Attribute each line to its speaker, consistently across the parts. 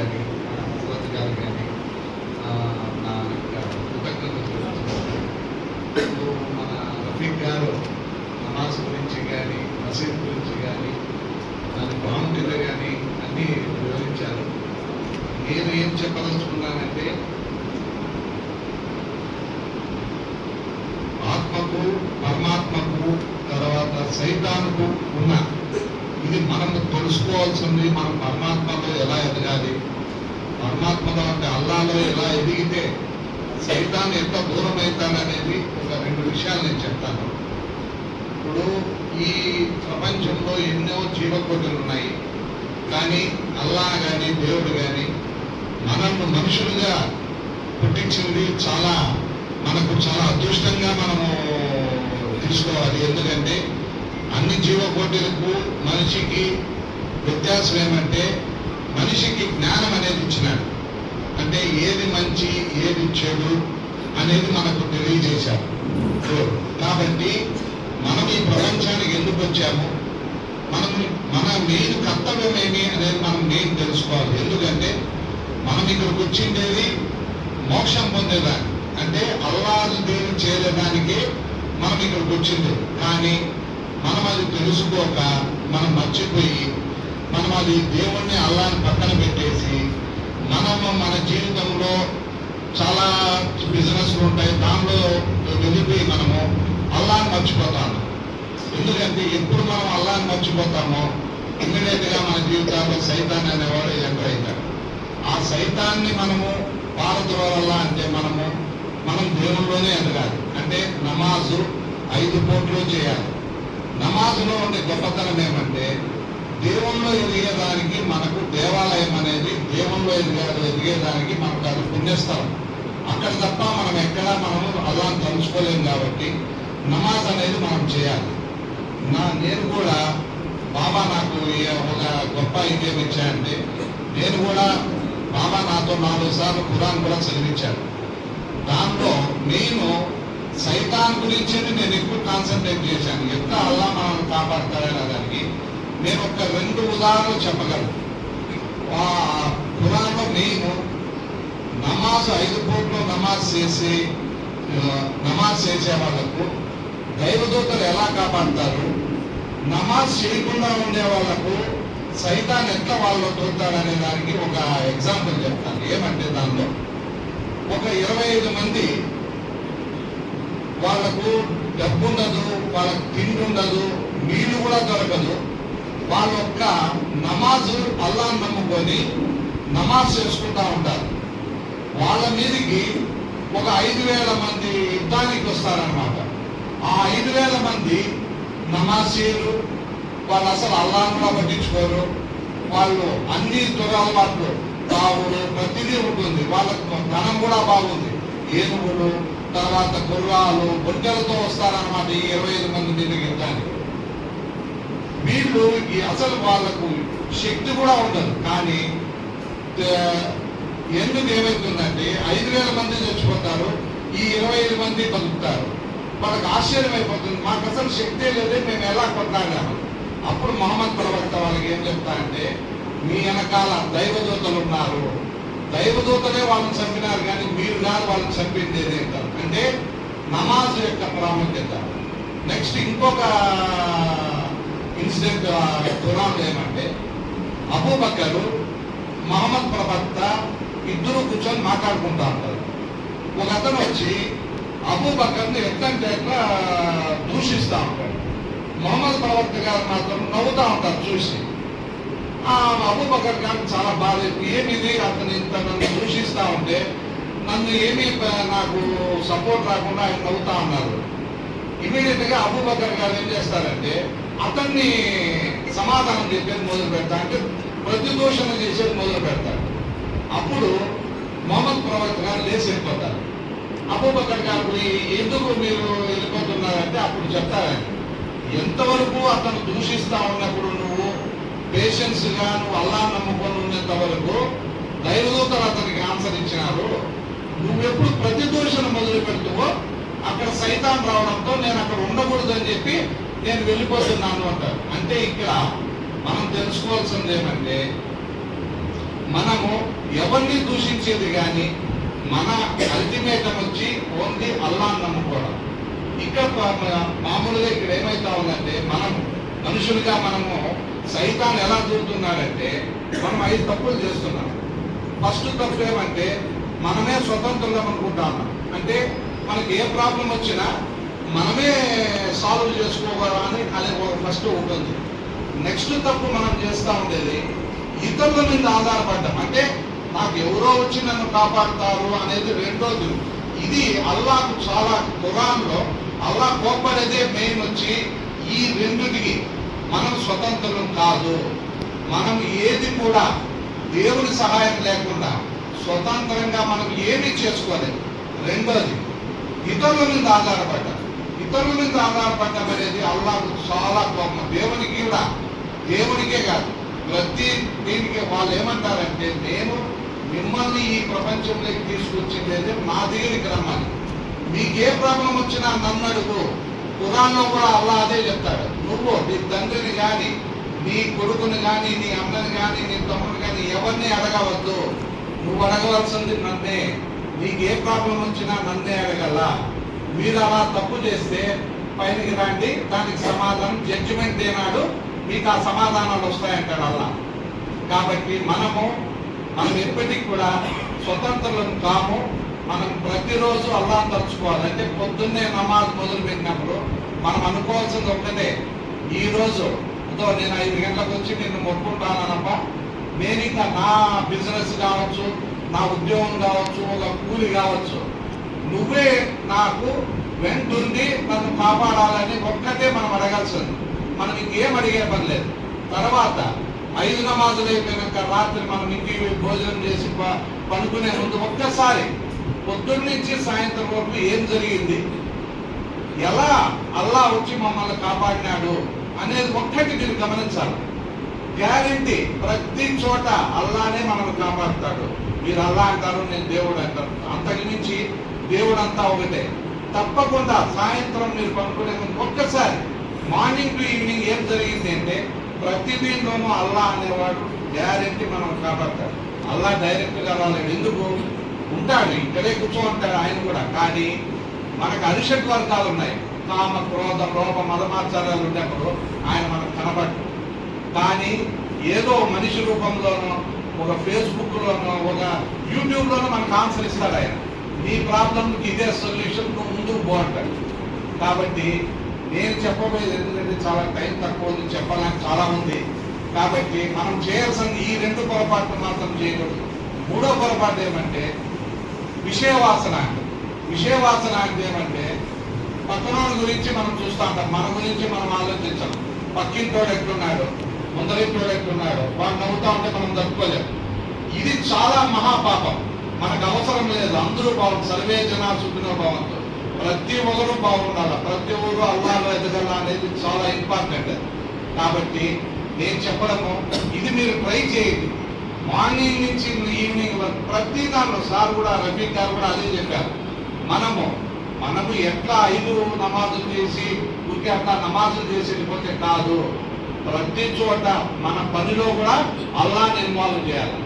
Speaker 1: కానీ సురత్ గారు కానీ నా కృతజ్ఞతలు మన రఫీక్ గారు నమాజ్ గురించి కానీ మసీద్ గురించి కానీ దాని బాగుంటుంది కానీ అన్నీ వివరించారు. నేను ఏం చెప్పదలుచుకున్నానంటే ఆత్మకు పరమాత్మకు తర్వాత సైతానుకు ఉన్న ఇది మనం తెలుసుకోవాల్సింది. మనం పరమాత్మలో ఎలా ఎదగాలి, పరమాత్మలో అంటే అల్లాలో ఎలా ఎదిగితే సైతాన్ ఎంత దూరం అవుతాడనేది ఒక 2 విషయాలు నేను చెప్తాను. ఇప్పుడు ఈ ప్రపంచంలో ఎన్నో జీవకోటులు ఉన్నాయి, కానీ అల్లా కానీ దేవుడు కానీ మనల్ని మనుషులుగా పుట్టించింది మనకు చాలా అదృష్టంగా మనము తీసుకోవాలి. ఎందుకంటే అన్ని జీవకోటులకు మనిషికి వ్యత్యాసం ఏమంటే మనిషికి జ్ఞానం అనేది ఇచ్చినాడు. అంటే ఏది మంచి ఏది చెడు అనేది మనకు తెలియజేశారు. కాబట్టి మనం ఈ ప్రపంచానికి ఎందుకు వచ్చాము, మన మెయిన్ కర్తవ్యం ఏమి అనేది మనం మెయిన్ తెలుసుకోవాలి. ఎందుకంటే మనం ఇక్కడికి వచ్చిండేది మోక్షం పొందేదాన్ని, అంటే అల్లాహ్ దేవుని చేరేదానికి మనం ఇక్కడికి వచ్చింది. కానీ మనం అది తెలుసుకోక మనం మర్చిపోయి మనం అది దేవుణ్ణి అల్లాహ్ని పక్కన పెట్టేసి మన జీవితంలో చాలా బిజినెస్లు ఉంటాయి, దానిలో వెళ్ళిపోయి మనము అల్లాహ్ని మర్చిపోతాము. ఎందుకంటే ఎప్పుడు మనం అల్లాహ్ని మర్చిపోతామో ఇమ్మీడియట్గా మన జీవితాల్లో సైతాన్ అనేవాడు ఎంటర్ అవుతాడు. ఆ సైతాన్ని మనము పారద్రోవాలా అంటే మనం దేవుల్లోనే ఎదగాలి. అంటే నమాజు 5 పూటలు చేయాలి. నమాజులో ఉండే గొప్పతనం ఏమంటే దేవుల్లో ఎదిగేదానికి మనకు దేవాలయం అనేది దేవుల్లో ఎదిగేదానికి మనకు అది పుణ్యస్థలం. అక్కడ తప్ప మనము అల్లాహ్ని తలుచుకోలేము. కాబట్టి నమాజ్ అనేది మనం చేయాలి. నేను కూడా బాబా నాకు ఒక గొప్ప ఐడియా ఇచ్చాయంటే నేను కూడా బాబా నాతో 4 సార్లు ఖురాన్ కూడా చదివించాను. దాంట్లో నేను సైతాన్ గురించి నేను ఎక్కువ కాన్సన్ట్రేట్ చేశాను. ఎట్లా అల్లా మనల్ని కాపాడతాడనే దానికి నేను ఒక 2 ఉదాహరణలు చెప్పగలను. ఖురాన్లో నేను నమాజ్ 5 పూటలు నమాజ్ చేసే వాళ్ళకు దైవదూతలు ఎలా కాపాడతారు, నమాజ్ చేయకుండా ఉండే వాళ్ళకు సైతాన్ ఎట్లా వాళ్ళు తోస్తాడనే దానికి ఒక ఎగ్జాంపుల్ చెప్తాను. ఏమంటే దానిలో ఒక 25 మంది వాళ్లకు డబ్బు ఉండదు, వాళ్ళకు తిండి ఉండదు, నీళ్లు కూడా దొరకదు. వాళ్ళ యొక్క నమాజు అల్లాహ్ని నమ్ముకొని నమాజ్ చేసుకుంటా ఉంటారు. వాళ్ళ మీదకి ఒక 5,000 మంది యుద్ధానికి వస్తారనమాట. ఆ 5,000 మంది నమాజ్ చేయరు, వాళ్ళు అసలు అల్లాహ్ని కూడా పట్టించుకోరు. వాళ్ళు అన్ని దురలవాట్లు బావులు ప్రతిదీ ఉంటుంది. వాళ్ళకు ధనం కూడా బాగుంది, ఏనుగులు తర్వాత గుర్రాలు బొట్టెలతో వస్తారనమాట ఈ 25 మంది మీదకి యుద్ధానికి. వీళ్ళు అసలు వాళ్ళకు శక్తి కూడా ఉండదు. కానీ ఎందుకు ఏమవుతుందంటే 5,000 మంది చచ్చిపోతారు, ఈ 25 మంది బతుకుతారు. వాళ్ళకి ఆశ్చర్యం అయిపోతుంది, మాకు అసలు శక్తే లేదే, మేము ఎలా కొట్లాడాము. అప్పుడు మహమ్మద్ ప్రవక్త వాళ్ళకి ఏం చెప్తారంటే మీ వెనకాల దైవదూతలు ఉన్నారు, దైవదూతలే వాళ్ళని చంపినారు కానీ మీరు కాదు వాళ్ళని చంపింది అంటారు. అంటే నమాజ్ యొక్క ప్రాముఖ్యత. నెక్స్ట్ ఇంకొక ఇన్సిడెంట్ ఖురాన్లో ఏమంటే అబూబకర్ మహమ్మద్ ప్రవక్త ఇద్దరు కూర్చొని మాట్లాడుకుంటా ఉంటారు. ఒక అతను వచ్చి అబూబకర్ని ఎట్లంటే ఎట్లా దూషిస్తూ ఉంటాడు. మహమ్మద్ ప్రవక్త గారు మాత్రం నవ్వుతూ ఉంటారు చూసి. అబూబకర్ గారికి చాలా బాధ, ఏమిది అతను ఇంత నన్ను దూషిస్తూ ఉంటే నన్ను ఏమీ నాకు సపోర్ట్ రాకుండా ఆయన నవ్వుతా ఉన్నారు. ఇమీడియట్గా అబూబకర్ గారు ఏం చేస్తారంటే అతన్ని సమాధానం చెప్పేది మొదలు పెడతారు, అంటే ప్రతిదూషణ చేసేది మొదలు పెడతారు. అప్పుడు మహమ్మద్ ప్రవక్త గారు లేచి వెళ్ళిపోతారు. అబూబకర్ గారు ఎందుకు మీరు వెళ్ళిపోతున్నారంటే అప్పుడు చెప్తారండి, ఎంతవరకు అతను దూషిస్తా ఉన్నప్పుడు నువ్వు పేషెన్స్గా నువ్వు అల్లాహ్ నమ్ముకొని ఉన్నంత వరకు దైవదూతలు అతనికి ఆన్సర్ ఇచ్చినారు. నువ్వెప్పుడు ప్రతిదూషణ మొదలు పెడుతువో అక్కడ సైతాన్ రావడంతో నేను అక్కడ ఉండకూడదు అని చెప్పి నేను వెళ్ళిపోతున్నాను అంటారు. అంటే ఇక్కడ మనం తెలుసుకోవాల్సింది ఏమంటే మనము ఎవరిని దూషించేది కానీ మన అల్టిమేటం వచ్చి ఓన్లీ అల్లాహ్ నమ్ముకోవడం. ఇక్కడ మామూలుగా ఇక్కడ ఏమైతా ఉందంటే మనం మనుషులుగా మనము సైతాన్ ఎలా దూరుతున్నాడంటే మనం 5 తప్పులు చేస్తున్నాం. ఫస్ట్ తప్పు ఏమంటే మనమే స్వతంత్రంగా అనుకుంటాం. అంటే మనకి ఏ ప్రాబ్లం వచ్చినా మనమే సాల్వ్ చేసుకోవాలని అనే ఫస్ట్ ఉంటుంది. నెక్స్ట్ తప్పు మనం చేస్తూ ఉండేది ఇతరుల మీద ఆధారపడ్డం. అంటే నాకు ఎవరో వచ్చి నన్ను కాపాడుతారు అనేది రెండోది. ఇది అల్లాహకు చాలా ఖురాన్లో అల్లాహ్ కోప్పడేదే మెయిన్ వచ్చి ఈ రెండుటికి మనం స్వతంత్రం కాదు. మనం ఏది కూడా దేవుని సహాయం లేకుండా స్వతంత్రంగా మనం ఏమీ చేసుకోలేదు. రెండోది ఇతరుల మీద ఆధారపడ్డం. ఇతరుల మీద ఆధారపడడం అనేది అల్లాహకు చాలా కోపం. దేవునికి కూడా, దేవునికే కాదు ప్రతి దీనికి వాళ్ళు ఏమంటారంటే నేను మిమ్మల్ని ఈ ప్రపంచంలోకి తీసుకొచ్చింది నా దగ్గరికి రమ్మని. మీకే ప్రాబ్లం వచ్చినా నన్ను అడుగు. ఖురాన్లో కూడా అల్లాహ్ అదే చెప్తాడు. నువ్వు నీ తండ్రిని కానీ నీ కొడుకుని కానీ నీ అమ్మని కానీ నీ తమ్ముని కానీ ఎవరిని అడగవద్దు. నువ్వు అడగవలసింది నన్నే. నీకు ఏ ప్రాబ్లం వచ్చినా నన్నే అడగల. మీరు అలా తప్పు చేస్తే పైనకి రండి, దానికి సమాధానం జడ్జిమెంట్ ఏనాడు మీకు ఆ సమాధానాలు వస్తాయంటాడు అల్లాహ్. కాబట్టి మనం ఎప్పటికి కూడా స్వతంత్రులను కాము. మనం ప్రతిరోజు అల్లాహ్ తలుచుకోవాలి. అంటే పొద్దున్నే నమాజ్ మొదలు పెట్టినప్పుడు మనం అనుకోవాల్సింది ఒక్కటే, ఈ రోజు నేను 5 గంటలకు వచ్చి నిన్ను మొక్కుంటానప్ప, నేను ఇంకా నా బిజినెస్ కావచ్చు, నా ఉద్యోగం కావచ్చు, ఒక కూలి కావచ్చు, నువ్వే నాకు వెంటుండి నన్ను కాపాడాలని ఒక్కటే మనం అడగాల్సింది. మనం ఇంకేం అడిగే పని లేదు. తర్వాత 5 నమాజులు అయిపోయినాక రాత్రి మనం ఇంటికి భోజనం చేసి పనుకునే ముందు ఒక్కసారి పొద్దున్న నుంచి సాయంత్రం వరకు ఏం జరిగింది, ఎలా అల్లాహ్ వచ్చి మమ్మల్ని కాపాడినాడు అనేది ఒక్కటి మీరు గమనించాలి. గ్యారంటీ ప్రతి చోట అల్లానే మనల్ని కాపాడుతాడు. మీరు అల్లాహ్ అంటారు, నేను దేవుడు అంటారు. అంతకు మించి దేవుడు అంతా ఒకటే. తప్పకుండా సాయంత్రం మీరు పనుకునే ముందు ఒక్కసారి మార్నింగ్ టు ఈవినింగ్ ఏం జరిగింది అంటే ప్రతి దీంట్లోనూ అల్లాహ్ అనేవాడు గ్యారెంటీ మనం కాపాడతాడు. అల్లాహ్ డైరెక్ట్గా రాలేదు. ఎందుకు ఉంటాడు, ఇక్కడే కూర్చోంటాడు ఆయన కూడా. కానీ మనకు అరిషట్ వర్గాలు ఉన్నాయి. కామ, క్రోధ, లోభ, మదమాచారాలు ఉన్నప్పుడు ఆయన మనకు కనబడ్డు. కానీ ఏదో మనిషి రూపంలోనో, ఒక ఫేస్బుక్లోనో, ఒక యూట్యూబ్లోనో మనకు ఆన్సర్ ఇస్తాడు ఆయన. నీ ప్రాబ్లంకి ఇదే సొల్యూషన్, నువ్వు ముందుకు బాగుంటాడు. కాబట్టి నేను చెప్పబోయేది ఎందుకంటే చాలా టైం తక్కువ ఉంది, చెప్పాలని చాలా ఉంది. కాబట్టి మనం చేయాల్సింది ఈ 2 పొరపాట్లు మాత్రం చేయకూడదు. 3వ పొరపాటు ఏమంటే విషయవాసన. విషయవాసన అంటే ఏమంటే పక్కనోడి గురించి మనం చూస్తూ ఉంటాం, మన గురించి మనం ఆలోచించాం. పక్కింటోడు ఎట్లున్నాడు, ముందరింటోడు ఎట్లున్నాడు, వాడు నవ్వుతూ ఉంటే మనం తట్టుకోలేము. ఇది చాలా మహాపాపం. మనకు అవసరం లేదు. అందరూ సర్వే జనా సుఖినో భవంతు. ప్రతి ఒక్కరు బాగుండాలి, ప్రతి ఒక్కరు అల్లాహ్లో ఎదగాల అనేది చాలా ఇంపార్టెంట్. కాబట్టి నేను చెప్పడము ఇది మీరు ట్రై చేయండి. మార్నింగ్ నుంచి ఈవినింగ్ వరకు ప్రతి దాంట్లో సార్ కూడా, రఫీక్ గారు కూడా అదే చెప్పారు. మనము ఎట్లా 5 నమాజులు చేసి ఊరికే అట్లా నమాజులు చేసి వెళ్ళిపోతే కాదు. ప్రతి చోట మన పనిలో కూడా అల్లాహ్ని ఇన్వాల్వ్ చేయాలి.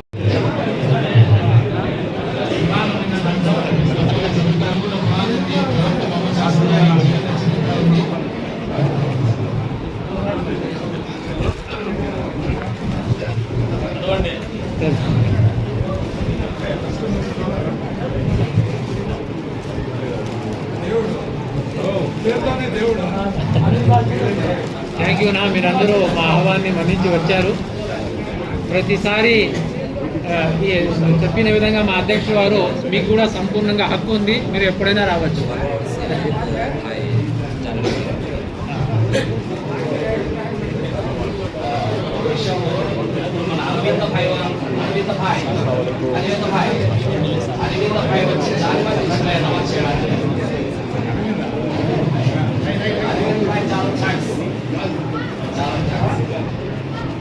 Speaker 2: Thank you. మీరందరూ మా ఆహ్వాన్ని మన్నించి వచ్చారు. ప్రతిసారి చెప్పిన విధంగా మా అధ్యక్షుడు వారు మీకు కూడా సంపూర్ణంగా హక్కు ఉంది, మీరు ఎప్పుడైనా రావచ్చు.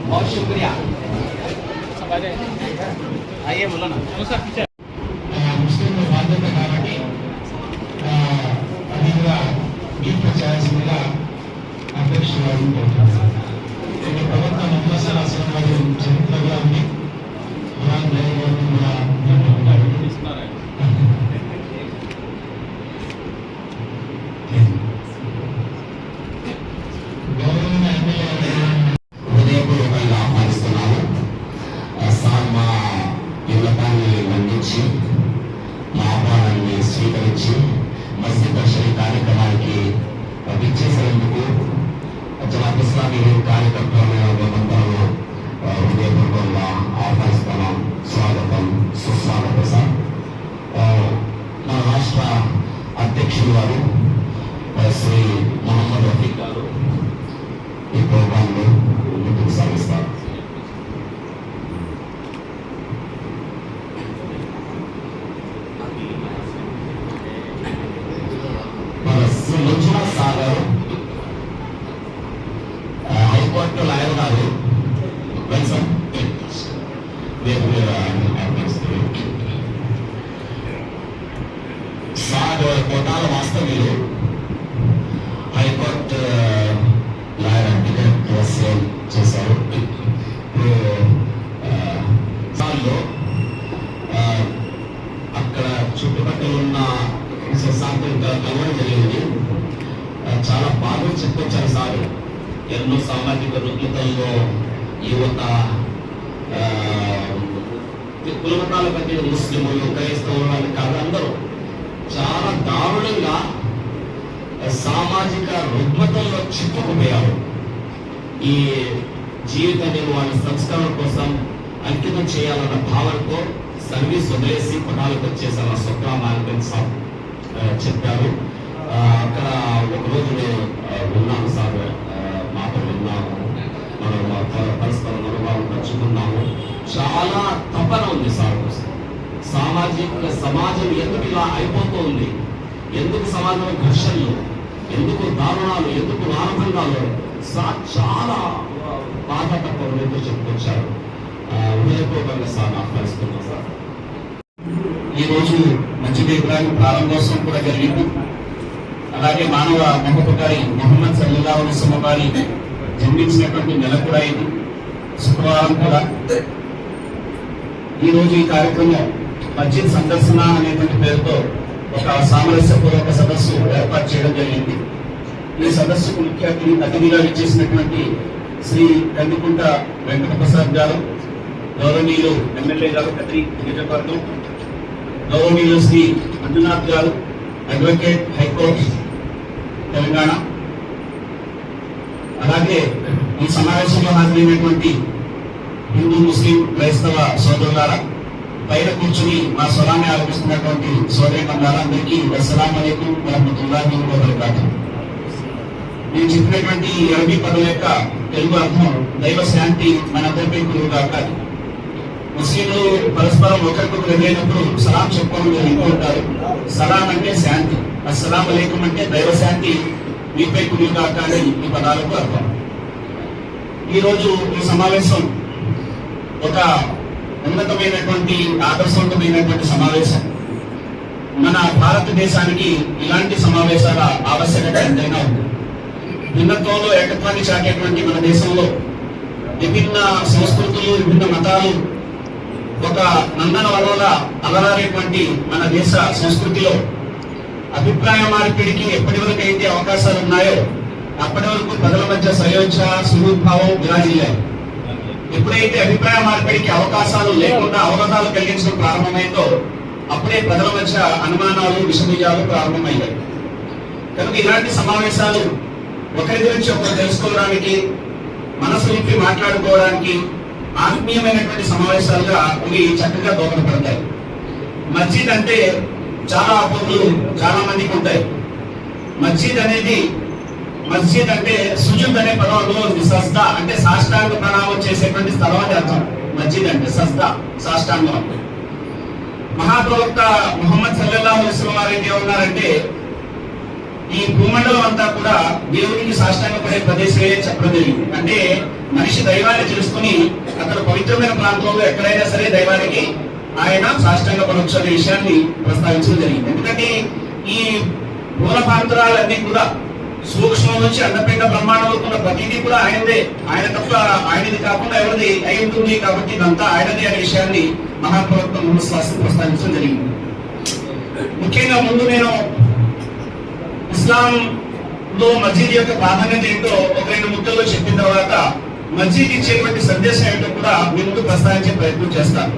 Speaker 3: बहुत शुक्रिया।
Speaker 2: आइए बोलो ना।
Speaker 1: ముస్లింల బాధ్యత కాబట్టి అది కూడా మీకు చేయాల్సిందిగా అధ్యక్షులు అడుగుతుంటారు. ప్రవక్త ముహమ్మద్ సల్లల్లాహు అలైహి వసల్లం చరిత్రగా ఉంది.
Speaker 3: ఈ ప్రోగ్రాంలో ముందుకు సాగిస్తారు. మన శ్రీ మంజునాథ్ సాగర్ హైకోర్టు లాయర్ గారు వెల్సమ్ సాగర్ కోటాల వాస్తవ్యులు హైకోర్టు లాయర్ అడ్వకేట్ సేవ్ చేశారు. ఇప్పుడు సార్లో అక్కడ చుట్టుపక్కల ఉన్న శాంతం కలవడం జరిగింది. చాలా బాగా చెప్పుకొచ్చారు సార్. ఎన్నో సామాజిక రుగ్మతల్లో యువత, కులమతాల మధ్య ముస్లింలు, క్రైస్తవులు అని కాదు, అందరూ చాలా దారుణంగా సామాజిక రుగ్మతల్లో చిక్కుకుపోయారు. ఈ జీవితాన్ని వాళ్ళ సంస్కరణ కోసం అంకితం చేయాలన్న భావనతో సర్వీస్ వదిలేసి పటాలకు వచ్చేసారు. స్వగ్రామానికి సార్ చెప్పారు. అక్కడ ఒకరోజు నేను ఉన్నాను సార్, మాతో విన్నాము, మనం పరస్పర అనుభవాలు పంచుకున్నాము. చాలా తపన ఉంది సార్. సమాజం ఎందుకు ఇలా అయిపోతూ ఉంది, ఎందుకు సమాజంలో ఘర్షణలు, ఎందుకు దారుణాలు, ఎందుకు మానభంగాలు సార్ చాలా బాధాకరంగా చెప్పుకొచ్చారు. హృదయపూర్వకంగా సార్ ఆహ్వానిస్తున్నాం సార్. ఈరోజు మస్జిద్ ఇబ్రాహిం ప్రారంభోత్సవం కూడా జరిగింది. అలాగే మానవ మహోపకారి ముహమ్మద్ సల్లల్లాహు అలైహి వసల్లం గారి జన్మించినటువంటి నెల కూడా ఇది, శుక్రవారం కూడా. ఈరోజు ఈ కార్యక్రమం మస్జిద్ సందర్శన అనేటువంటి పేరుతో ఒక సామరస్యపూర్వక సదస్సు ఏర్పాటు చేయడం జరిగింది. ఈ సదస్సుకు ముఖ్య అతిథిగా విచ్చేసినటువంటి శ్రీ కందికుంట వెంకట ప్రసాద్ గారు, గౌరవనీయులు ఎమ్మెల్యే గారు కత్రి నియోజకవర్గం, గౌరవనీయులు శ్రీ మంజునాథ్ గారు, అడ్వకేట్ హైకోర్టు తెలంగాణ. అలాగే ఈ సమావేశంలో హాజరైనటువంటి హిందూ, ముస్లిం, క్రైస్తవ సోదరులారా, పైన కూర్చుని మా స్వరాన్ని ఆలోచిస్తున్నటువంటి సోదరీమణులారా, అందరికీ అస్సలాము అలైకుం వరహ్మతుల్లాహి వబరకాతుహు. నేను చెప్పినటువంటి ఈ అరబీ పదం యొక్క తెలుగు అర్థం దైవ శాంతి మనందరిపై కురుగాక. ముస్లింలు పరస్పరం ఒకరికొకరు ఎదురైనప్పుడు సలాం చెప్పుకోవడం జరుగుతూ ఉంటారు. సలాం అంటే శాంతి, అస్సలాము అలైకుం అంటే దైవ శాంతి మీపై కురుగాక అని ఈ పదాలకు అర్థం. ఈరోజు ఈ సమావేశం ఒక ఉన్నతమైనటువంటి ఆదర్శవంతమైనటువంటి సమావేశం. మన భారతదేశానికి ఇలాంటి సమావేశాల ఆవశ్యకత ఎంతైనా ఉంది. భిన్నత్వంలో ఏకత్వాన్ని చాటేటువంటి మన దేశంలో విభిన్న సంస్కృతులు, విభిన్న మతాలు ఒక నందనవనంలా అలరారేటువంటి మన దేశ సంస్కృతిలో అభిప్రాయ మార్పిడికి ఎప్పటి వరకు అయితే అవకాశాలు ఉన్నాయో అప్పటి వరకు ప్రజల మధ్య సయోధ్య, సుహృద్భావం విరాజిల్లాయి. ఎప్పుడైతే అభిప్రాయ మార్పిడికి అవకాశాలు లేకుండా అవరోధాలు కలిగించడం ప్రారంభమైందో అప్పుడే ప్రజల మధ్య అనుమానాలు, విషబీజాలు ప్రారంభమయ్యాయి. కనుక ఇలాంటి సమావేశాలు ఒకరి గురించి ఒకరు తెలుసుకోవడానికి, మనసు విప్పి మాట్లాడుకోవడానికి ఆత్మీయమైనటువంటి సమావేశాలుగా ఇవి చక్కగా దోహదపడతాయి. మస్జిద్ అంటే చాలా అపోహలు చాలా మందికి ఉంటాయి. మస్జిద్ అంటే సుజుద్ అనే పదం అందులో ఉంది. సజ్దా అంటే సాష్టాంగ ప్రణామం చేసేటువంటి స్థలం అని అర్థం. మస్జిద్ అంటే సజ్దా, సాష్టాంగం. మహాప్రవక్త ముహమ్మద్ సల్లల్లాహు అలైహి వసల్లం వారు ఏం ఉన్నారంటే, ఈ భూమండలం అంతా కూడా దేవునికి సాష్టాంగపడే ప్రదేశమే చెప్పడం జరిగింది. అంటే మనిషి దైవాన్ని తెలుసుకుని అక్కడ పవిత్రమైన ప్రాంతంలో ఎక్కడైనా సరే దైవానికి ఆయన సాష్టాంగపడవచ్చు అనే విషయాన్ని ప్రస్తావించడం జరిగింది. ఎందుకంటే ఈ మూల ప్రాంతాలన్నీ కూడా సూక్ష్మం నుంచి అండపిండ బ్రహ్మాండం ఉన్న ప్రతిదీ కూడా ఆయనదే. ఆయన తప్ప ఆయనది కాకుండా ఎవరిది అయి ఉంటుంది. కాబట్టి ఇదంతా ఆయనదే అనే విషయాన్ని మహాప్రవక్త ముహమ్మద్ సల్లల్లాహు ప్రస్తావించడం జరిగింది. ముఖ్యంగా ముందు నేను ఇస్లాంలో మస్జిద్ యొక్క ప్రాధాన్యత ఏంటో ఒక రెండు ముక్కల్లో చెప్పిన తర్వాత మస్జిద్ ఇచ్చేటువంటి సందేశం ఏంటో కూడా మీ ముందు ప్రస్తావించే ప్రయత్నం చేస్తాను.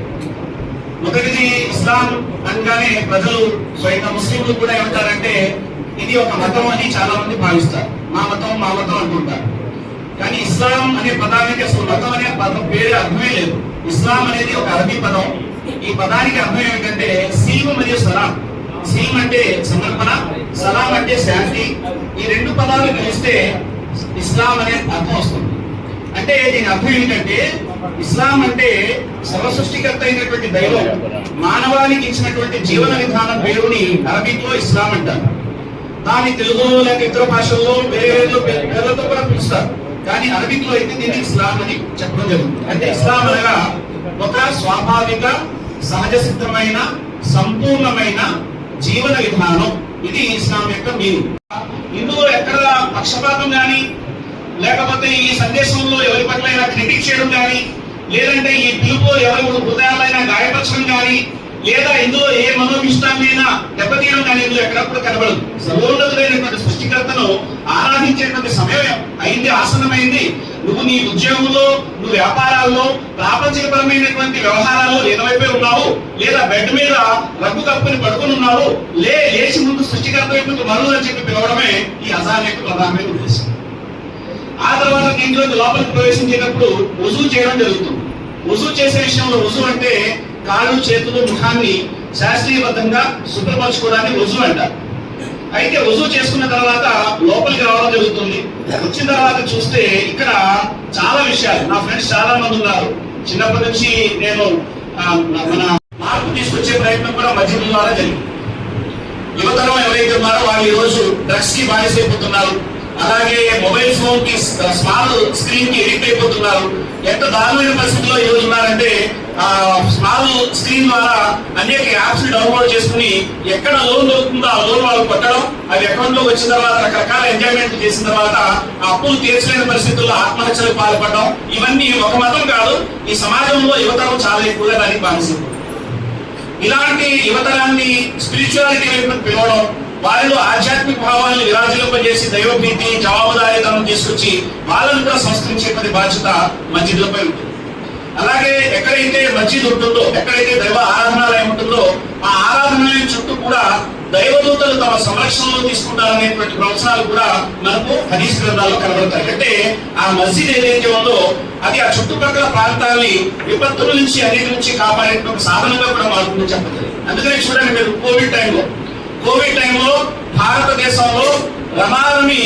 Speaker 3: ఒకటిది, ఇస్లాం అనగానే ప్రజలు స్వయంగా ముస్లింలు కూడా ఏమంటారంటే ఇది ఒక మతం అని చాలా మంది భావిస్తారు. మా మతం అంటుంటారు. కానీ ఇస్లాం అనే పదానికి అసలు మతం అనే పదం పేరు అర్థమే లేదు. ఇస్లాం అనేది ఒక అరబీ పదం. ఈ పదానికి అర్థం ఏమిటంటే సీమ్ మరియు సలాం. సీమ్ అంటే సమర్పణ, సలాం అంటే శాంతి. ఈ రెండు పదాలు కలిస్తే ఇస్లాం అనే అర్థం వస్తుంది. అంటే దీని అర్థం ఏంటంటే ఇస్లాం అంటే సర్వసృష్టికర్త అయినటువంటి దైవం మానవానికి ఇచ్చినటువంటి జీవన విధానం పేరుని అరబిక్ లో ఇస్లాం అంటారు. దాని తెలుగులో లేక ఇతర భాషల్లో వేరే పేర్లతో కూడా పిలుస్తారు. కానీ అరబిక్ లో అయితే దీన్ని ఇస్లాం అని చెప్పడం జరుగుతుంది. అంటే ఇస్లాం అనగా ఒక స్వాభావిక సహజ సిద్ధమైన సంపూర్ణమైన జీవన విధానం. ఇది ఇస్లాం యొక్క మీనింగ్. ఇందులో ఎక్కడ పక్షపాతం కానీ లేకపోతే ఈ సందేశంలో ఎవరి పట్లైనా క్రిటిక్ చేయడం కానీ లేదంటే ఈ పిలుపులో ఎవరి హృదయాలైనా గాయపరచడం కానీ లేదా ఇందులో ఏ మనోభిష్టాన్నైనా దెబ్బతీయడం కానీ ఇందులో ఎక్కడప్పుడు కనబడదు. సర్వోన్నతుడైనటువంటి సృష్టికర్తను ఆరాధించేటువంటి సమయం అయింది, ఆసన్నమైంది. నువ్వు నీ ఉద్యోగంలో, నువ్వు వ్యాపారాల్లో, ప్రాపంచికపరమైనటువంటి వ్యవహారాల్లో ఏదైపోయి ఉన్నావు, లేదా బెడ్ మీద రగ్గు కప్పుని పడుకుని ఉన్నావు, లేచి ముందు సృష్టికర్త వైపు మరులు అని చెప్పి పిలవడమే ఈ అజాన్ యొక్క ప్రధానమైన ఉద్దేశం. ఆ తర్వాత ఇంట్లోకి లోపలికి ప్రవేశించేటప్పుడు వుజూ చేయడం జరుగుతుంది. వుజూ చేసే విషయంలో వుజూ అంటే కాళ్ళు, చేతులు, ముఖాన్ని శాస్త్రీయబద్ధంగా శుభ్రపరచుకోవడాన్ని వుజూ అంటారు. అయితే వుజూ చేసుకున్న తర్వాత లోపలికి రావడం జరుగుతుంది. వచ్చిన తర్వాత చూస్తే ఇక్కడ చాలా విషయాలు, నా ఫ్రెండ్స్ చాలా మంది ఉన్నారు. చిన్నప్పటి నుంచి నేను మన మార్పు తీసుకొచ్చే ప్రయత్నం కూడా మస్జిద్ ద్వారా జరిగింది. యువతరం ఎవరైతే ఉన్నారో వాళ్ళు ఈ రోజు డ్రగ్స్ కి బానిసైపోతున్నారు. అలాగే మొబైల్ ఫోన్ కి, స్మార్ట్ స్క్రీన్ కి ఎడిక్ట్ అయిపోతున్నారు. ఎంత దారుణమైన పరిస్థితిలో ఈ రోజు ఉన్నారంటే స్మార్ట్ స్క్రీన్ ద్వారా అనేక యాప్స్ ని డౌన్లోడ్ చేసుకుని ఎక్కడ లోన్ దొరుకుతుందో ఆ లోన్ వాళ్ళు కొట్టడం, అవి అకౌంట్ లో వచ్చిన తర్వాత రకరకాల ఎంజాయ్మెంట్ చేసిన తర్వాత ఆ అప్పులు తీర్చలేని పరిస్థితుల్లో ఆత్మహత్యలకు పాల్పడడం, ఇవన్నీ ఒక మతం కాదు, ఈ సమాజంలో యువతరం చాలా ఎక్కువగా దానికి బానిసైపోతుంది. ఇలాంటి యువతరాన్ని స్పిరిచువాలిటీ వైపు పిలవడం, వారిలో ఆధ్యాత్మిక భావాలను విరాజింపజేసి దైవభీతి, జవాబుదారీతనం తీసుకొచ్చి వాళ్ళని కూడా సంస్కరించేటువంటి బాధ్యత మస్జిద్లపై ఉంటుంది. అలాగే ఎక్కడైతే మస్జిద్ ఉంటుందో, ఎక్కడైతే దైవ ఆరాధనాలయం ఉంటుందో ఆ ఆరాధనాలయం చుట్టూ కూడా దైవదూతలు తమ సంరక్షణలో తీసుకుంటారనేటువంటి ప్రవచనాలు కూడా మనకు హదీస్ గ్రంథాల్లో కనబడతాయి. అంటే ఆ మస్జిద్ ఏదైతే ఉందో అది ఆ చుట్టుపక్కల ప్రాంతాన్ని విపత్తుల నుంచి అన్నిటి నుంచి కాపాడేటువంటి సాధనంగా కూడా మారుతుందని చెప్పగలరు. అందుకని చూడండి, మీరు కోవిడ్ టైంలో భారతదేశంలో రమారమి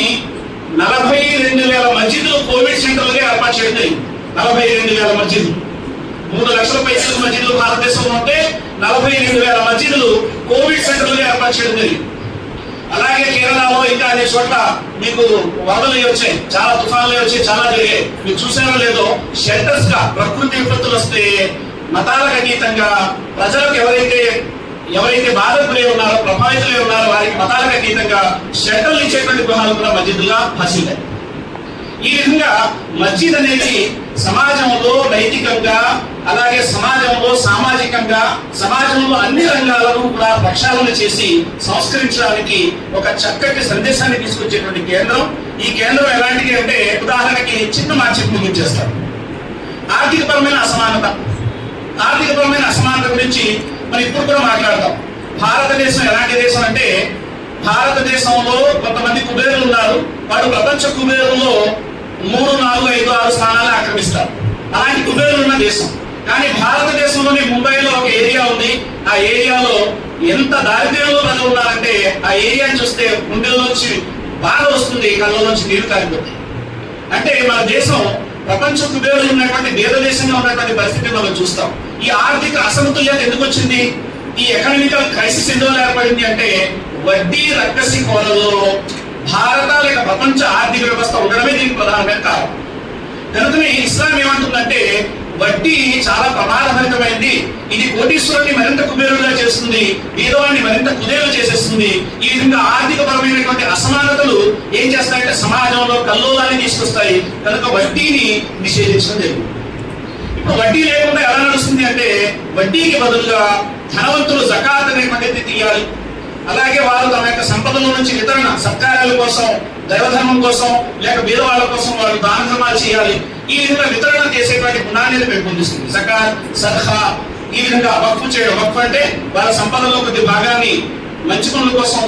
Speaker 3: 42,000 మస్జిద్లు కోవిడ్ సెంటర్లుగా ఏర్పాటు చేయడం జరిగింది. 42,000 మస్జిద్లు, 3 లక్షల పైసలు మస్జిద్లు భారతదేశంలో ఉంటే 42,000 మస్జిద్లు కోవిడ్ సెంటర్లుగా ఏర్పాటు చేయడం జరిగింది. అలాగే కేరళలో ఇంకా అనే చోట్ల మీకు వరదలు వచ్చాయి, చాలా తుఫాన్లు వచ్చాయి, చాలా జరిగాయి. మీరు చూసారో లేదో, షెల్టర్స్ గా ప్రకృతి విపత్తులు వస్తే మతాలకు అతీతంగా ప్రజలకు ఎవరైతే బాధితులై ఉన్నారో, ప్రభావితులై ఉన్నారో వారికి మతాలకు అతీతంగా షెల్టర్లు ఇచ్చేటువంటి గృహాలు కూడా మస్జిద్లుగా భాషిల్లాయి. ఈ విధంగా మస్జిద్ అనేది సమాజంలో నైతికంగా, అలాగే సమాజంలో సామాజికంగా, సమాజంలో అన్ని రంగాలను కూడా ప్రక్షాళన చేసి సంస్కరించడానికి ఒక చక్కటి సందేశాన్ని తీసుకొచ్చేటువంటి కేంద్రం. ఈ కేంద్రం ఎలాంటిది అంటే, ఉదాహరణకి చిన్న మాట చెప్పి ముగించేస్తాను. ఆర్థికపరమైన అసమానత గురించి మనం ఇప్పుడు కూడా మాట్లాడతాం. భారతదేశం ఎలాంటి దేశం అంటే, భారతదేశంలో కొంతమంది కుబేరులు ఉన్నారు. వాడు ప్రపంచ కుబేరుల్లో 3, 4, 5, 6 స్థానాలు ఆక్రమిస్తారు. అలాంటి కుబేరులు ఉన్న దేశం. కానీ భారతదేశంలోని ముంబైలో ఒక ఏరియా ఉంది. ఆ ఏరియాలో ఎంత దారిద్ర్యంలో ప్రజలు ఉన్నారంటే ఆ ఏరియాని చూస్తే గుండెల్లోంచి బాధ వస్తుంది, కళ్ళలోంచి నీరు కారిపోతాయి. అంటే మన దేశం ప్రపంచ కుబేరులు ఉన్నటువంటి పేద దేశంగా ఉన్నటువంటి పరిస్థితిని మనం చూస్తాం. ఈ ఆర్థిక అసమతుల్యత ఎందుకు వచ్చింది? ఈ ఎకనామికల్ క్రైసిస్ ఎందువల్ల ఏర్పడింది అంటే, వడ్డీ రక్కసి కోరలో భారత లేక ప్రపంచ ఆర్థిక వ్యవస్థ ఉండడమే దీనికి ప్రధానమైన కారణం. కనుకనే ఇస్లాం ఏమంటుందంటే, వడ్డీ చాలా ప్రమాదభరితమైంది. ఇది కోటీశ్వరుని మరింత కుబేరులుగా చేస్తుంది, పేదవాడిని మరింత కుదేలు చేసేస్తుంది. ఈ విధంగా ఆర్థిక పరమైనటువంటి అసమానతలు ఏం చేస్తాయంటే సమాజంలో కల్లోలాన్ని తీసుకొస్తాయి. కనుక వడ్డీని నిషేధించడం జరిగింది. ఇప్పుడు వడ్డీ లేకుండా ఎలా నడుస్తుంది అంటే, వడ్డీకి బదులుగా ధనవంతులు జకాత్ అనేటువంటిది తీయాలి. అలాగే వారు తమ యొక్క సంపదల నుంచి వితరణ, సత్కార్యాల కోసం, దైవధర్మం కోసం, లేక బీదవాళ్ళ కోసం వాళ్ళు దాన ధర్మాలు చేయాలి. ఈ విధంగా వితరణ చేసేటువంటి గుణాన్ని పెంపొందిస్తుంది జకాత్, సదఖా. ఈ విధంగా వక్ఫ్ చేయడం, వక్ఫ్ అంటే వాళ్ళ సంపదలో కొద్ది భాగాన్ని మంచి పనుల కోసం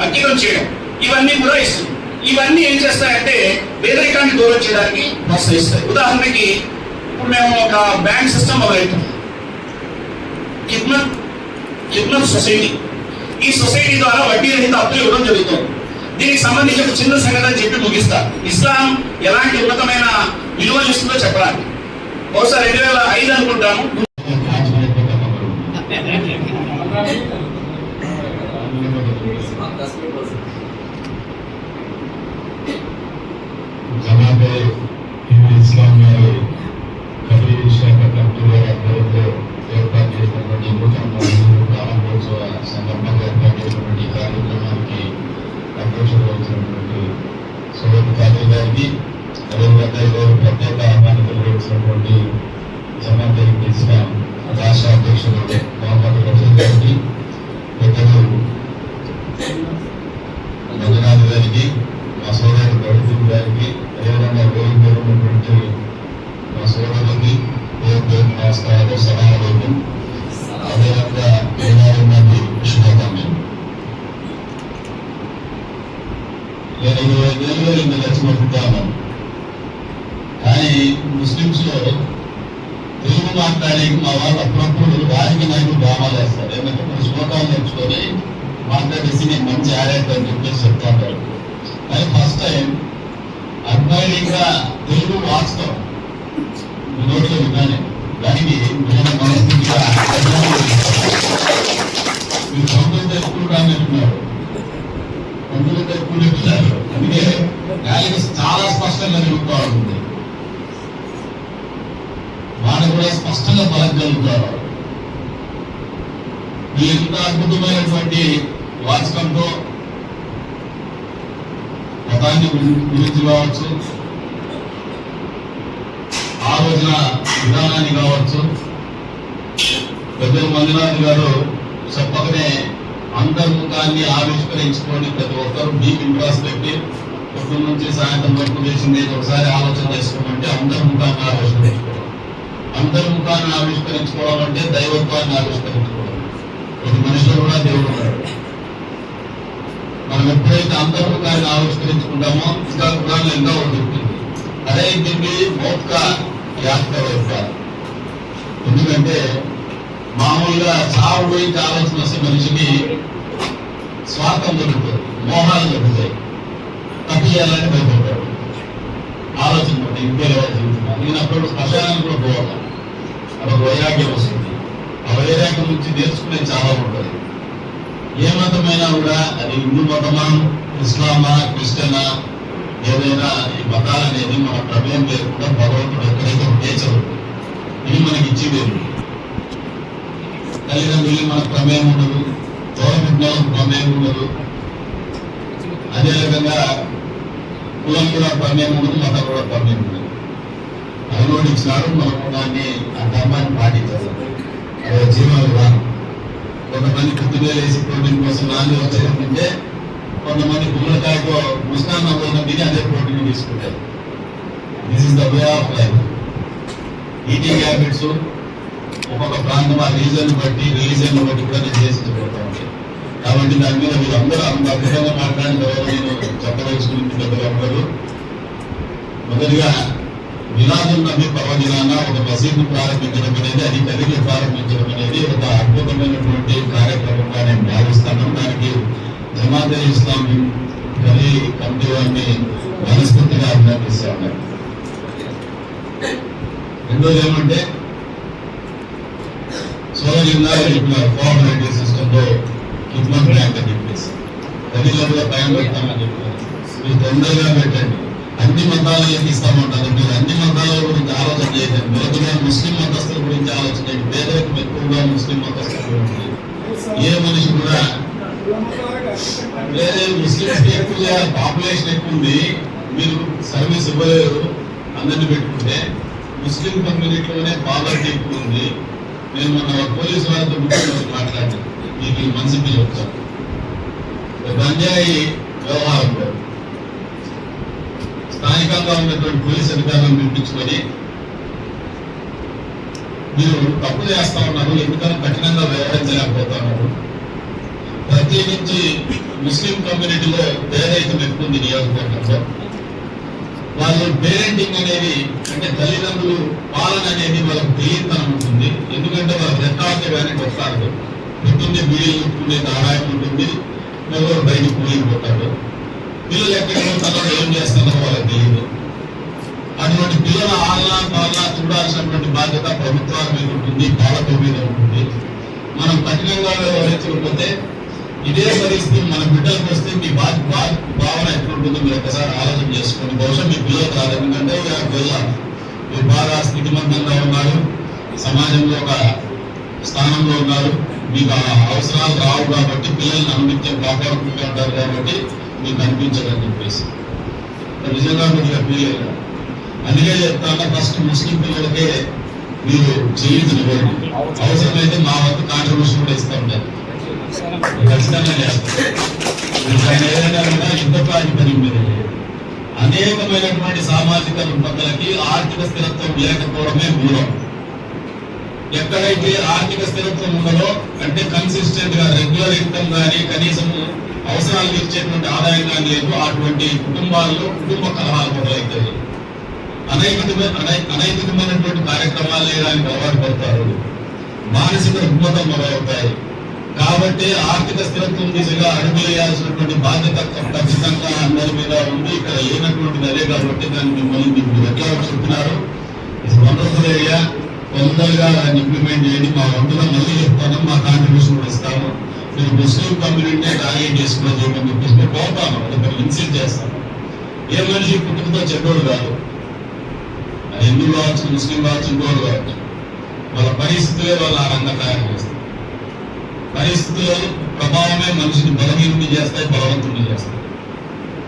Speaker 3: అంకితం చేయడం, ఇవన్నీ కూడా ఇస్తుంది. ఇవన్నీ ఏం చేస్తాయంటే పేదరికాన్ని దూరం చేయడానికి ప్రోత్సహిస్తాయి. ఉదాహరణకి ఇప్పుడు మేము ఒక బ్యాంక్ సిస్టమ్ మొదలెట్టాం, కిద్మత్ సొసైటీ. ఈ సొసైటీ ద్వారా వడ్డీ రహిత అప్పులు ఇవ్వడం జరుగుతుంది. దీనికి సంబంధించి ఒక చిన్న సంగతి చెప్పి ముగిస్తా. ఇస్లాం ఎలాంటి ఉన్నతమైన విలువలు ఇస్తుందో చెప్పడానికి బహుశా 2005 అనుకుంటాను.
Speaker 1: జమాతే ఇస్లాం గారు కబీర్ శాఖ కమిటీ వారి ఆధ్వర్యంలో ఏర్పాటు చేసినటువంటి నూతన ప్రారంభోత్సవ సందర్భంగా ఏర్పాటు చేసినటువంటి కార్యక్రమానికి అధ్యక్షుడు వచ్చినటువంటి సోదరు ఖాదీ గారికి, అదేవిధంగా ఈరోజు ప్రత్యేక ఆహ్వానితులు వచ్చినటువంటి జమాతే ఇస్లాం రాష్ట్ర అధ్యక్షుడు మొహమ్మద్ రఫీక్ గారికి, పెద్దలు మంజునాథ్ గారికి, మా సోదరుడు గౌరవ్ గారికి, అదేవిధంగా వేరు ఉన్నటువంటి మా సోదరులకి పేరు నమస్కారాలు, సలాములు. అదేవిధంగా ఉన్నది శుభాకాంక్షలు. నేను 25 ఏళ్ళు ఇంత లక్ష్మీతాను, కానీ ముస్లింస్ లో తెలుగు మాట్లాడేకి మా వాళ్ళు అప్పుడప్పుడు వారికి నాకు డ్రామాలు వేస్తారు. ఎందుకంటే కొన్ని శ్లోకాలు నేర్చుకొని మాట్లాడేసి నేను మంచి ఆడేట్టు అని చెప్పేసి చెప్తా ఉంటారు. కానీ ఫస్ట్ టైం అడ్మైరింగ్గా తెలుగు వాస్తవం నోట్లో విన్నాను. దానికి నేను మనస్ఫూర్తిగా మీరు సొంతంతో ఎక్కువ రానున్నారు, సొంతంతో ఎక్కువ చెప్తున్నారు. అందుకే గాలికి చాలా స్పష్టంగా జరుగుతూ ఉంటుంది, వాడు కూడా స్పష్టంగా పలకగలుగుతారు. ఈ ఎంత అద్భుతమైనటువంటి వాచకంతో మతాన్ని గురించి కావచ్చు, ఆలోచన విధానాన్ని కావచ్చు. పెద్దలు మంజునాథ్ గారు చెప్పకనే అంతర్ముఖాన్ని ఆవిష్కరించుకొని ప్రతి ఒక్కరు డీప్ ఇంట్రెస్ట్ పెట్టి పొద్దున్న నుంచి సాయంత్రం వరకు చేసింది ఒకసారి ఆలోచన చేసుకోమంటే అంతర్ముఖాన్ని ఆవిష్కరించుకోవడం. అంతర్ముఖాన్ని ఆవిష్కరించుకోవడం అంటే దైవత్వాన్ని ఆవిష్కరించుకోవడం. ప్రతి మనిషిలో కూడా దేవుడు ఉన్నాడు. మనం ఎప్పుడైతే అంతర్ముఖాన్ని ఆవిష్కరించుకుంటామో ఇంకా కూడా ఎంతో ఉంటుంది. అదే దీన్ని మోత్క యాత్ర వేస్తారు. ఎందుకంటే మామూలుగా చావు గురించి ఆలోచన వస్తే మనిషికి స్వార్థం దొరుకుతుంది, మోహాలు దొరుకుతాయి, తప్పు చేయాలని భయపడతాడు. ఆలోచన బట్టి ఇంకే జీవితున్నాను నేను అప్పుడు శ్మశానానికి కూడా పోవాలి, అదొక వైరాగ్యం వస్తుంది. ఆ వైరాగ్యం నుంచి నేర్చుకునే చాలా ఉంటుంది. ఏ మతమైనా కూడా అది హిందూ మతమా, ఇస్లామా, క్రిస్టియనా, ఏదైనా ఈ మతాలు అనేది మన ప్రమేయం లేకుండా భగవంతుడు ఎక్కడైతే నేచర్ ఇది మనకి ఇచ్చేది. తల్లిదండ్రులు మనకు ప్రమేయం ఉండదు, గవర్నమెంట్ ప్రమేయం ఉండదు, అదే విధంగా కులం కూడా ప్రమేయం ఉండదు, మతం కూడా ప్రమేయం ఉండదు. అవినోటి ఇచ్చినారు, మనం దాన్ని ఆ ధర్మాన్ని పాటించాలి. అదే జీవన విధానం. కొంతమంది పొద్దున్నే వేసి ప్రోటీన్ కోసం నాన్న వచ్చేటంటే కొంతమంది గుమ్మడికాయతో ముస్కాన్ భోజనం తిని అదే ప్రోటీన్ తీసుకుంటారు. This is the way of life. Eating habits ఒక్కొక్క ప్రాంతం ఆ రీజన్ బట్టి రిలీజన్ బట్టి కూడా నిర్దేశించబడతా ఉంటాయి. కాబట్టి దాని మీద వీళ్ళందరూ అంత అద్భుతంగా మాట్లాడిన తర్వాత నేను చెప్పదలుచుకుని పెద్దగా ఉండదు. మొదటిగా మిలాదున్ నబీ పర్వదినాన ఒక మసీదు ప్రారంభించడం అనేది, అది కలిగి ప్రారంభించడం అనేది ఒక అద్భుతమైనటువంటి కార్యక్రమంగా నేను భావిస్తాను. దానికి జమాతే ఇస్లాం గలీ కమిటీ వారిని మనస్ఫూర్తిగా అభినందిస్తా ఉన్నారు. రెండోది ఏమంటే సోదరులు చెప్పినారు కోఆపరేటివ్ సిస్టమ్ లో కిడ్నాప్ బ్యాంక్ అని చెప్పేసి గదిలో కూడా భయం పెడతామని చెప్పారు. మీరు తొందరగా పెట్టండి. అన్ని మతాలు ఎక్కిస్తామంటారు. మీరు అన్ని మతాల గురించి ఆలోచన చేయండి. మొదటిగా ముస్లిం మతస్థుల గురించి ఆలోచన చేయండి. పేదలకు ఎక్కువగా ముస్లిం మతస్థుల గురించి. ఏ మనిషి కూడా లేదా ముస్లింస్ ఎక్కువగా పాపులేషన్ ఎక్కువ ఉంది, మీరు సర్వీస్ ఇవ్వలేరు, అందరినీ పెట్టుకుంటే ముస్లిం కమ్యూనిటీలోనే పావర్టీ ఎక్కువ ఉంది. నేను మొన్న పోలీసు వారితో మాట్లాడాను, మీకు మనసు మీద వచ్చాను. గంజాయి వ్యవహారంలో స్థానికంగా ఉన్నటువంటి పోలీస్ అధికారులను పిలిపించుకొని మీరు తప్పు చేస్తా ఉన్నారు, ఎందుకని కఠినంగా వ్యవహరించలేకపోతా ఉన్నారు. ప్రత్యేకించి ముస్లిం కమ్యూనిటీలో పేదరికం ఎక్కువ ఉంది నియోజకవర్గంలో. వాళ్ళు పేరెంటింగ్ అనేది అంటే తల్లిదండ్రులు పాలన అనేది వాళ్ళకు తెలియతనం ఉంటుంది. ఎందుకంటే వాళ్ళ రెట్టాకే కానీ వస్తారు. పొద్దున్నే బియ్యం ఉండే ఆదాయం ఉంటుంది, ఎవరు బయట కూలిపోతారు.
Speaker 3: పిల్లలు ఎక్కడికి వెళ్తారో ఏం చేస్తున్నారో వాళ్ళకి తెలియదు. అటువంటి పిల్లల ఆలనా పాలనా చూడాల్సినటువంటి బాధ్యత ప్రభుత్వాల మీద ఉంటుంది, పాలకుల మీద ఉంటుంది. మనం కఠినంగా వ్యవహరించకపోతే ఇదే పరిస్థితి మన బిడ్డలకు వస్తే మీ భావన ఎట్లుంటుందో మీరు ఒకసారి ఆలోచన చేసుకోండి. బహుశా మీ పిల్లలకు రాదు, ఎందుకంటే మీరు బాగా స్థితిమంతంగా ఉన్నారు, సమాజంలో ఒక స్థానంలో ఉన్నారు, మీకు ఆ అవసరాలు రావు కాబట్టి పిల్లల్ని అనునిత్యం కాపాడుకుంటూ ఉంటారు కాబట్టి మీకు అనిపించదని చెప్పేసి నిజంగా కొద్దిగా ఫీల్ అయ్యారు. అందుకే చెప్తాను, ఫస్ట్ ముస్లిం పిల్లలకే మీరు చేయించనివ్వండి. అవసరమైతే మా వద్ద కాంట్రిబ్యూషన్ కూడా ఇస్తూ ఉంటారు, ఖచ్చితంగా చేస్తారు. ఏదైనా యుద్ధ ప్రాతిపదిక మీద అనేకమైనటువంటి సామాజిక రుగ్మతలకి ఆర్థిక స్థిరత్వం లేకపోవడమే మూలం. ఎక్కడైతే ఆర్థిక స్థిరత్వం ఉండదో, అంటే కన్సిస్టెంట్ గా రెగ్యులర్ ఇన్కమ్ కానీ కనీసం అవసరాలు తీర్చేటువంటి ఆదాయం కానీ లేదు, అటువంటి కుటుంబాల్లో కుటుంబ కలహాలు మొదలవుతాయి. అనైతికమైనటువంటి కార్యక్రమాలు చేయడానికి అలవాటు పడతారు, మానసిక రుగ్మతలు మొదలవుతాయి. కాబట్టి ఆర్థిక స్థిరత్వం దిశగా అడుగులేయాల్సినటువంటి బాధ్యత ఖచ్చితంగా అందరి మీద ఉంది. ఇక్కడ లేనటువంటిది అదే కాబట్టి దాన్ని మిమ్మల్ని మీరు ఎట్లా చెప్తున్నారు, వండర్ఫుల్ ఏరియా, తొందరగా దాన్ని ఇంప్లిమెంట్ చేయండి. మా వంతుగా మళ్ళీ చెప్తాను, మా కాంట్రిబ్యూషన్ కూడా ఇస్తాము. మీరు ముస్లిం కమ్యూనిటీ టార్గెట్ చేసుకుని చేయమని చెప్పేసి మేము కోరుతాను, ఒకరిని ఇన్సిస్ట్ చేస్తాను. ఏ మనిషి పుట్టుకతో చెడ్డోడు కాదు, హిందూ కావచ్చు, ముస్లిం కావచ్చు, ఇంకోడు కావచ్చు, వాళ్ళ పరిస్థితులే వాళ్ళు ఆ రంగం తయారు చేస్తారు. పరిస్థితుల ప్రభావమే మనిషిని బలహీనుని చేస్తాయి, బలవంతుని చేస్తాయి.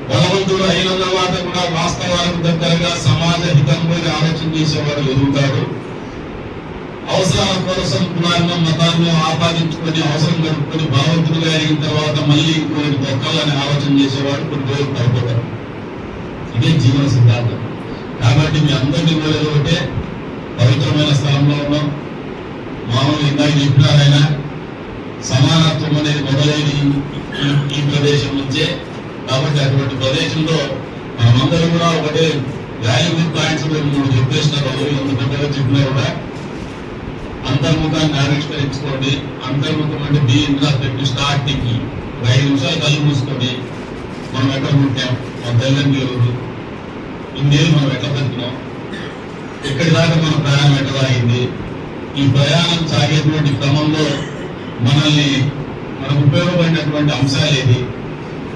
Speaker 3: బలవంతుడు అయిన తర్వాత కూడా వాస్తవాలకు దగ్గరగా సమాజ హితం మీద ఆలోచన చేసేవాడు ఎదుగుతాడు. అవసరాల కోసం కులాన్ని మతాన్ని ఆపాదించుకొని అవసరం గడుపుకొని బలవంతుడుగా ఎరిగిన తర్వాత మళ్ళీ ఇంకోటి దొక్కాలని ఆలోచన చేసేవాడు కొన్ని రోజులు పడిపోతాడు. ఇదే జీవన సిద్ధాంతం. కాబట్టి మీ అందరినీ కూడా ఒకటే పవిత్రమైన స్థలంలో ఉన్నాం. మామూలు ఇందాక చెప్పినారైనా సమానత్వం అనేది మొదలైన ఈ ప్రదేశం నుంచే. కాబట్టి అటువంటి ప్రదేశంలో మనమందరం కూడా ఒకటే వాల్యూబుల్ పాయింట్స్ మూడు చెప్పేసినారు. ఎంత పెద్దగా చెప్పినా కూడా అంతర్ముఖాన్ని ఆవిష్కరించుకోండి. అంతర్ముఖం అంటే దీనిలో పెట్టి స్టార్టింగ్ 5 నిమిషాలు కళ్ళు మూసుకొని మనం ఎక్కడ పుట్టాం, మన తల్లిదండ్రులు ఎవరు, ఇన్నేళ్ళు మనం ఎట్లా బతికినాం, ఎక్కడి దాకా మన ప్రయాణం ఎట్లా అయింది, ఈ ప్రయాణం సాగేటువంటి క్రమంలో మనకు ఉపయోగపడినటువంటి అంశాలు ఏది,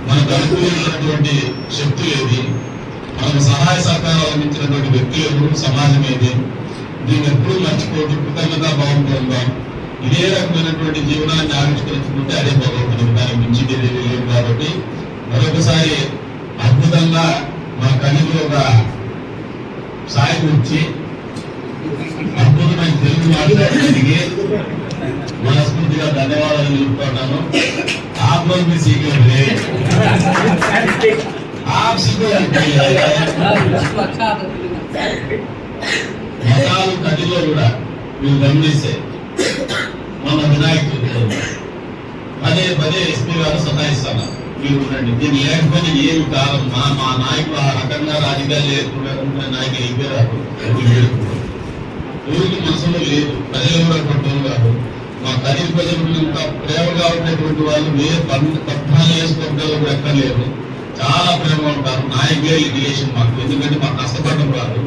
Speaker 3: మనకు అనుకూలమైనటువంటి శక్తులు ఏది, మనకు సహాయ సహకారాలు అందించినటువంటి వ్యక్తులు ఎవరు, సమాజం ఏది, దీన్ని ఎప్పుడూ మర్చిపోతూ కృతజ్ఞతా భావంతో ఉందాం. ఇదే రకమైనటువంటి జీవనాన్ని ఆవిష్కరించుకుంటే అదే భగవంతుడు, దానికి మించింది లేదు. కాబట్టి మరొకసారి అద్భుతంగా మన కళలో ఒక సాయం వచ్చి అద్భుతమైన తెలుగు మాట్లాడడానికి మనస్ఫూర్తిగా ధన్యవాదాలు తెలుపుతున్నాను. आप लोग भी सीखे हुए, आप सीखो మతాలు కథలో కూడా మీరు గమనిస్తే మన వినాయకుడు పదే పదే ఎస్పీ గారు సతాయిస్తాను, మీరు ఉండండి, దీన్ని లేకపోతే ఏమి కాలం. మా నాయకులు ఆ రకంగా రాజకీయాలు చేసుకుంటారంటే నాయకులు అయిపోయారు. ఊరికి మనసులో లేదు, ప్రజలు కూడా పట్టడం కాదు. మా ఖరీదు ప్రజలు ఇంకా ప్రేమగా ఉండేటువంటి వాళ్ళు వేరే పట్టణాలు వేసుకోవడంలో కూడా ఎక్కర్లేదు, చాలా ప్రేమగా ఉంటారు. నాయకులే లిటిగేషన్ మాకు, ఎందుకంటే మాకు కష్టపడడం కాదు,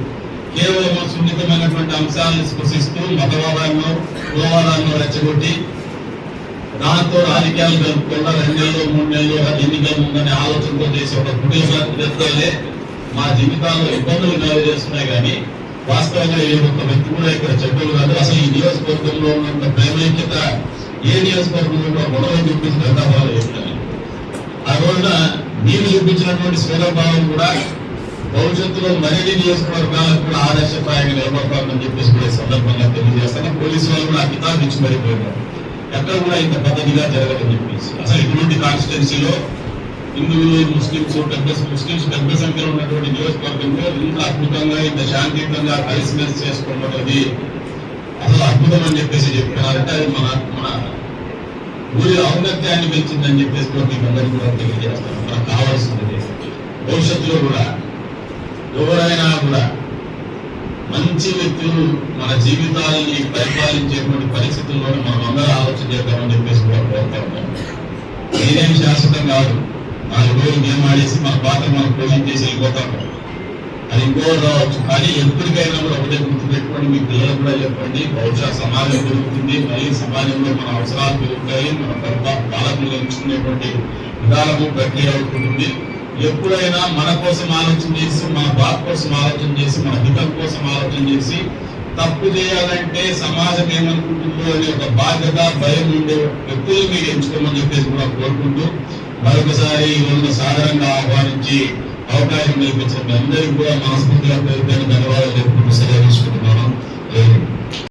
Speaker 3: కేవలం సున్నితమైనటువంటి అంశాలను స్పృశిస్తూ మతవాదాలను కులవాదాలను రెచ్చగొట్టి దాంతో రాజకీయాలు జరుపుకుండా 2 నెలలు 3 నెలలు ఎన్నికలు ఉందనే ఆలోచనతో చేసే ఒక కుటుంబాలే మా జీవితాల్లో ఇబ్బందులు కలుగజేస్తున్నాయి. కానీ వాస్తవంగా ఏ ఒక్క వ్యక్తి కూడా ఇక్కడ చెడ్డలు కాదు. అసలు ఈ నియోజకవర్గంలో ఉన్నంత ప్రేమైక్యత ఏ నియోజకవర్గంలో గొడవలు చూపించిన గతాభావాలు చెప్తాను. ఆ రోజున నేను చూపించినటువంటి స్వేదభావం కూడా భవిష్యత్తులో మరిన్ని నియోజకవర్గాలకు కూడా ఆదర్శప్రాయంగా నిలబడతామని చెప్పేసి కూడా సందర్భంగా తెలియజేస్తాను. పోలీసు వాళ్ళు కూడా కితాబు ఇచ్చి మరిపోయినారు, ఎక్కడ కూడా ఇంత పద్ధతిగా జరగదని చెప్పేసి. అసలు ఇటువంటి కాన్స్టిట్యున్సీలో హిందువులు ముస్లింస్ పెద్ద సంఖ్యలో ఉన్నటువంటి నియోజకవర్గంలో ఇంత అద్భుతంగా ఇంత శాంతియుతంగా కలిసిమెలిసి చేసుకోవడం అసలు అద్భుతం అని చెప్పేసి చెప్తున్నారంటే అది మన ఊరి ఔన్నత్యాన్ని పెంచిందని చెప్పేసి మీకు అందరికీ కూడా తెలియజేస్తాను. మనకు కావాల్సింది భవిష్యత్తులో కూడా ఎవరైనా కూడా మంచి వ్యక్తులు మన జీవితాలని పరిపాలించేటువంటి పరిస్థితుల్లోనే మనం అందరూ ఆలోచన చేద్దామని చెప్పేసి కూడా కోరుతా ఉన్నాం. నేనేం శాశ్వతం కాదు,
Speaker 4: 4 రోజులు గేమ్ ఆడేసి మన పాత్ర మనం పోషించేసి వెళ్ళిపోతాం. అది ఇంకోటి రావచ్చు. కానీ ఎప్పటికైనా కూడా ఒకటే గుర్తు పెట్టుకోండి, మీ పిల్లలకు కూడా చెప్పండి. బహుశా సమాజం పెరుగుతుంది, మరి సమాజంలో మన అవసరాలు పెరుగుతాయి, మన పాలకులు ఎంచుకునేటువంటి విధానము ప్రక్రియ అవుతుంది. ఎప్పుడైనా మన కోసం ఆలోచన చేసి, మన బాధ కోసం ఆలోచన చేసి, మన హితం కోసం ఆలోచన చేసి తప్పు చేయాలంటే సమాజం ఏమనుకుంటుందో అనే ఒక బాధ్యత, భయం ఉండే వ్యక్తులు మీరు ఎంచుకోమని చెప్పేసి కూడా కోరుకుంటూ మరొకసారి ఈ రోజున సాధారణంగా ఆహ్వానించి అవకాశం కల్పించిన మీ అందరికీ కూడా మనస్ఫూర్తిగా పేరు ధన్యవాదాలు చెప్పుకుంటూ సెలవు తీసుకుంటున్నాను.